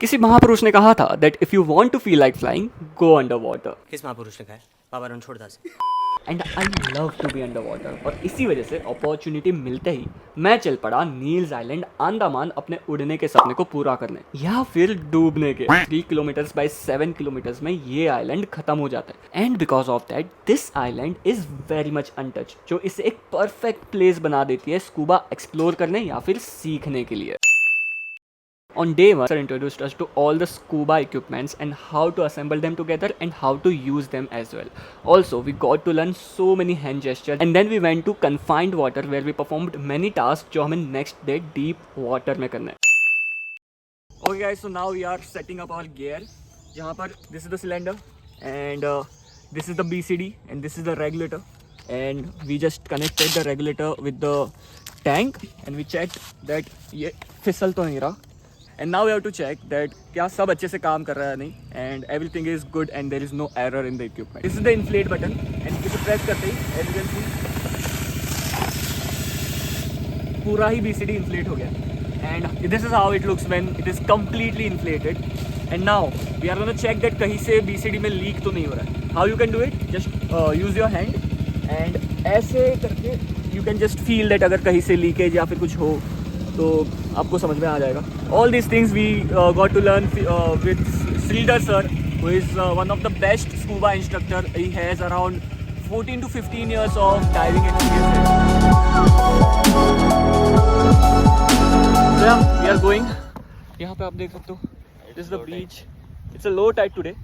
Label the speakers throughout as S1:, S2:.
S1: किसी महापुरुष ने कहा था that if you want to feel like flying go under water.
S2: किस महापुरुष ने कहा है? Baba Ranchoddas.
S1: And I love to be under water और इसी वजह से अपॉर्चुनिटी मिलते ही मैं चल पड़ा नील्स आइलैंड अंडमान अपने उड़ने के सपने को पूरा करने या फिर डूबने के। 3 किलोमीटर बाय 7 किलोमीटर में ये आइलैंड खत्म हो जाता है and because of that this island is very much untouch, जो इसे एक परफेक्ट प्लेस बना देती है स्कूबा एक्सप्लोर करने या फिर सीखने के लिए। On day 1, sir introduced us to all the scuba equipments and how to assemble them together and how to use them as well. Also, we got to learn so many hand gestures and then we went to confined water where we performed many tasks जो हमें next day deep water में करना है. Okay guys, so now we are setting up our gear. जहाँ पर this is the cylinder and this is the BCD and this is the regulator and we just connected the regulator with the tank and we checked that ये फिसल तो नहीं रहा. And now we have to check that क्या सब अच्छे से काम कर रहा है नहीं and everything is good and there is no error in the equipment. This is the inflate button and इसे press करते ही as you can see पूरा ही BCD inflate हो गया and this is how it looks when it is completely inflated. And now we are gonna check that कहीं से BCD में leak तो नहीं हो रहा है. How you can do it? Just use your hand and ऐसे करके you can just feel that अगर कहीं से लीकेज या फिर कुछ हो तो आपको समझ में आ जाएगा. All these things we got to learn with Sridhar sir, who is one of the best scuba instructor. He has around 14 to 15 years of diving experience. So yeah, we are going. यहाँ पे आप देख सकते हो. This is the beach. It's a low tide today.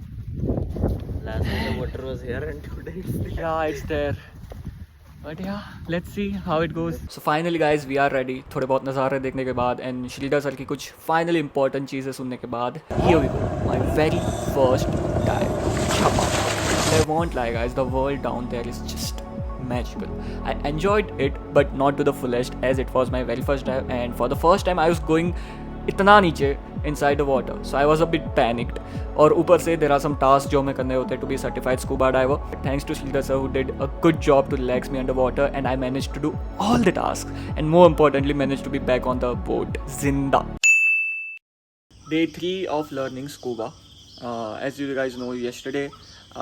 S2: Last time the water was here and today it's there.
S1: Yeah, it's there. But yeah, let's see how it goes. So finally guys, we are ready. थोड़े बहुत नज़ारे देखने के बाद and Shridhar sir की कुछ final important चीज़ें सुनने के बाद here we go. My very first dive. Chapa. I won't lie guys, the world down there is just magical. I enjoyed it but not to the fullest as it was my very first dive and for the first time I was going इतना नीचे inside the water, so I was a bit panicked. और ऊपर से there are some tasks जो हमें करने होते हैं to be certified scuba diver. Thanks to Sridhar sir who did a good job to relax me underwater and I managed to do all the tasks and more importantly managed to be back on the boat zinda. Day 3 of learning scuba. As you guys know, yesterday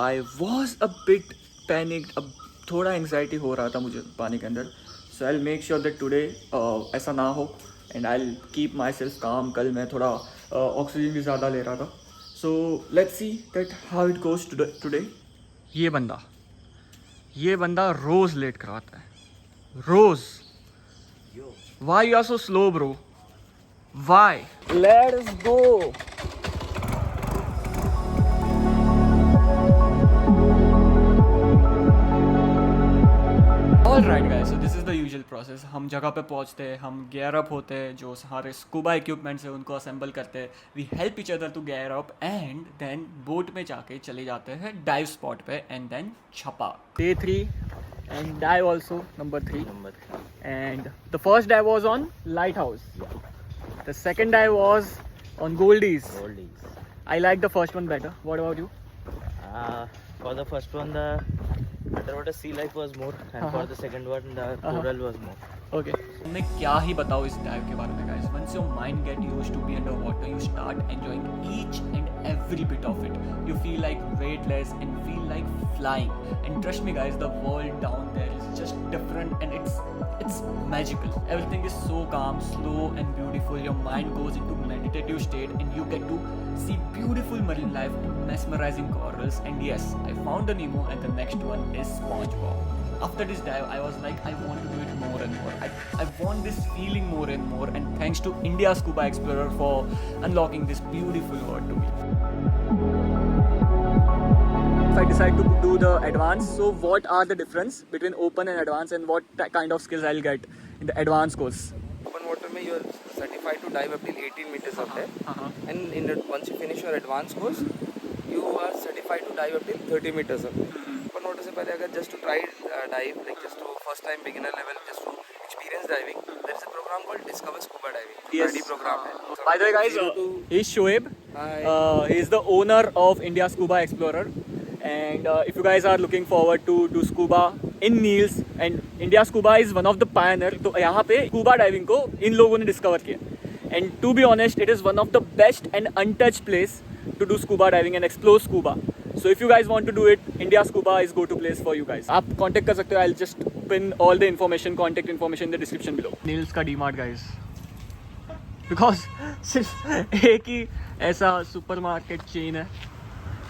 S1: I was a bit panicked. अब थोड़ा anxiety हो रहा था मुझे पानी के अंदर. So I'll make sure that today ऐसा ना हो and I'll keep myself calm. कल मैं थोड़ा ऑक्सीजन भी ज़्यादा ले रहा था. So let's see that how it goes today. ये बंदा रोज़ लेट करवाता है. रोज़. Why you are so slow, bro? Why? Let's go. Alright guys, so this is the usual process. हम जगह पे पहुंचते हैं, हम gear up होते हैं, जो सारे स्कूबा इक्विपमेंट्स है उनको असेंबल करते हैं. We help each other to gear up and then boat में जाके चले जाते हैं डाइव स्पॉट पे and then छपा. Day 3 and dive also number 3. And the first dive was on Lighthouse. The second dive was on Goldies. I like the first one better. What about you?
S2: For the first one, the underwater sea life was more, and for the second one, the coral was more.
S1: Okay. मैं क्या ही बताऊँ इस dive के बारे में guys. Once your mind get used to be underwater, you start enjoying each and every bit of it. You feel like weightless and feel like flying. And trust me guys, the world down there is just different and it's magical. Everything is so calm, slow and beautiful. Your mind goes into meditative state and you get to see beautiful marine life and mesmerizing corals. And yes, I found the Nemo and the next one is SpongeBob. After this dive, I was like, I want to do it more and more. I want this feeling more and more. And thanks to India Scuba Explorer for unlocking this beautiful world to me. If I decide to do the advanced, so what are the difference between open and advanced and what kind of skills I'll get in the advanced course?
S3: Open water mein you are certified to dive up till 18 meters up there. And once you finish your advanced course, you are certified to dive up till 30 meters up there. Open water se pehle agar just to try dive, like just to first time beginner level, just to experience diving, there is a program called Discover Scuba Diving.
S1: Yes.
S3: Ready program hai. So
S1: By the way guys, he's Shoaib.
S3: Hi.
S1: He is the owner of India Scuba Explorer. And if you guys are looking forward to do scuba in Niels and India Scuba is one of the pioneer, तो यहाँ पे scuba diving को इन लोगों ने discover किया. and to be honest, it is one of the best and untouched place to do scuba diving and explore scuba. So if you guys want to do it, India Scuba is go to place for you guys. आप contact कर सकते हो. I'll just pin all the information, contact information in the description below. Nails का DMart guys. Because सिर्फ एक ही ऐसा supermarket chain है.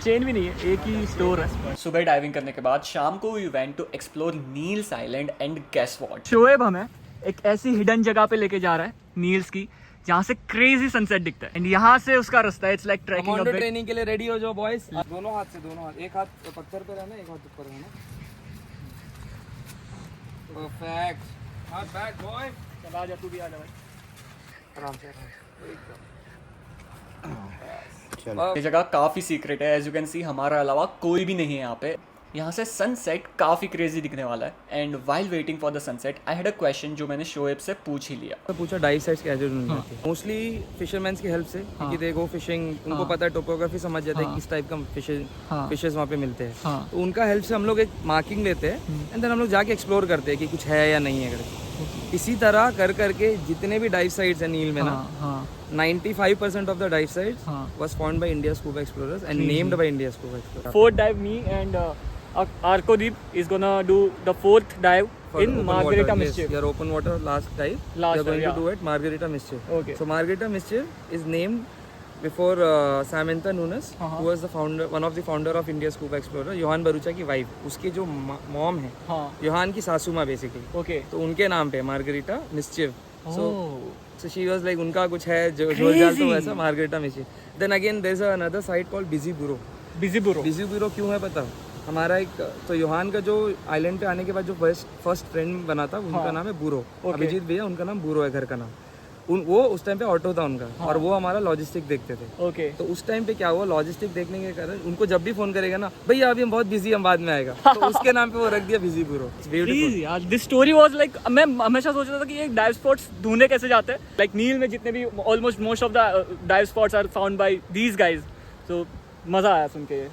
S1: Chain भी नहीं है, एक ही स्टोर है. सुबह डाइविंग करने के बाद शाम को we went to explore Neil's island and guess what, Shoaib हमें एक ऐसी हिडन जगह पे लेके जा रहा है नील्स की, जहाँ से क्रेजी सनसेट दिखता है. एंड यहाँ से उसका रास्ता है. It's like trekking a bit.
S3: Training के लिए रेडी हो जाओ बॉयज. दोनों हाथ से, दोनों हाथ, एक हाथ पत्थर पे रहना, एक हाथ ऊपर रहना. परफेक्ट. हाथ बैक बॉय.
S1: चला जा, तू भी आ जा भाई.
S3: आराम से
S1: ये जगह काफ़ी सीक्रेट है. एज यू कैन सी हमारा अलावा कोई भी नहीं है यहाँ पे. यहाँ से सनसेट काफ़ी क्रेजी दिखने वाला है. And while waiting for the sunset I had a question जो मैंने शोएब से पूछ ही लिया.
S3: तो पूछा डाइव साइट्स कैसे ढूंढनी होती है. मोस्टली फिशरमैन्स की हेल्प से, क्योंकि दे गो फिशिंग, उनको पता है टोपोग्राफी, समझ जाते हैं किस टाइप का फिशेस वहाँ पे मिलते हैं. तो उनका हेल्प से हम लोग एक मार्किंग लेते हैं एंड देन हम लोग जाके एक्सप्लोर करते हैं कि कुछ है या नहीं है करके. इसी तरह कर करके जितने भी डाइव साइट्स हैं नील में ना, 95% of the dive sites was found by India Scuba Explorers and named by India Scuba Explorers.
S1: Fourth dive, me and Arkodeep is gonna do the fourth dive
S3: For
S1: in
S3: open
S1: Margarita
S3: water,
S1: Mischief.
S3: Yes, your open water last dive.
S1: Last
S3: we are going
S1: dive,
S3: to do it Margarita Mischief.
S1: Okay.
S3: So Margarita Mischief is named before Samantha Nunes, who was the founder, one of the founder of India Scuba Explorer, Johan Barucha की wife. उसके जो mom है, योहान की सासू माँ basically.
S1: Okay.
S3: तो उनके नाम पे Margarita Mischief. So she was like, उनका कुछ है जो
S1: Crazy.
S3: जाल तो वैसा Margarita Mischief. Then again there's another site called Busy Burro.
S1: Busy Burro.
S3: Busy Burro क्यों है पता? हमारा एक तो योहान का जो आइलैंड पे आने के बाद जो फर्स्ट फ्रेंड बना था, उनका नाम है बुरो. अभिजीत भैया, उनका नाम बुरो है घर का नाम. वो उस टाइम पे ऑटो था उनका, और वो हमारा लॉजिस्टिक देखते थे.
S1: Okay.
S3: तो उस टाइम पे क्या हुआ, लॉजिस्टिक देखने के कारण उनको जब भी फोन करेगा ना, भैया अभी हम बहुत बिजी, हम बाद में आएगा, तो उसके नाम पे वो रख दिया बिजी बुरो.
S1: Please यार, this story was like, मैं हमेशा सोच रहा था कि ये डाइव स्पॉट्स ढूंढने कैसे जाते हैं. लाइक नील में जितने भी almost most of the dive spots are found by these guys. तो मज़ा आया सुन के ये.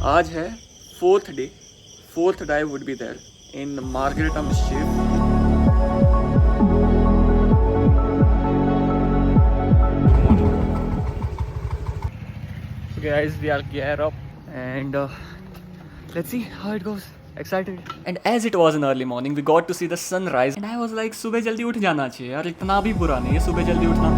S1: आज है fourth day. Fourth dive would be there in Margarita Mischief. So guys, we are gear up and let's see how it goes. Excited. And as it was an early morning, we got to see the sunrise. And I was like, सुबह जल्दी उठ जाना चाहिए यार, इतना भी बुरा नहीं है सुबह जल्दी उठना.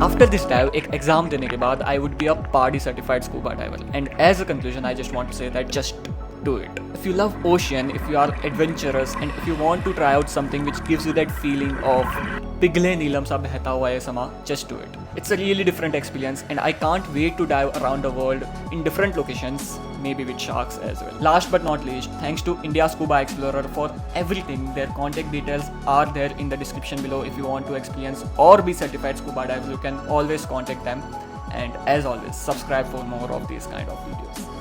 S1: After this dive, एक एग्जाम देने के बाद I would be a PADI certified scuba diver. And as a conclusion, I just want to say that just do it. If you love ocean, if you are adventurous, and if you want to try out something which gives you that feeling of पिघले नीलम सा बहता हुआ ये समा, just do it. It's a really different experience and I can't wait to dive around the world in different locations, maybe with sharks as well. Last but not least, thanks to India Scuba Explorer for everything. Their contact details are there in the description below. If you want to experience or be certified scuba diver, you can always contact them. And as always, subscribe for more of these kind of videos.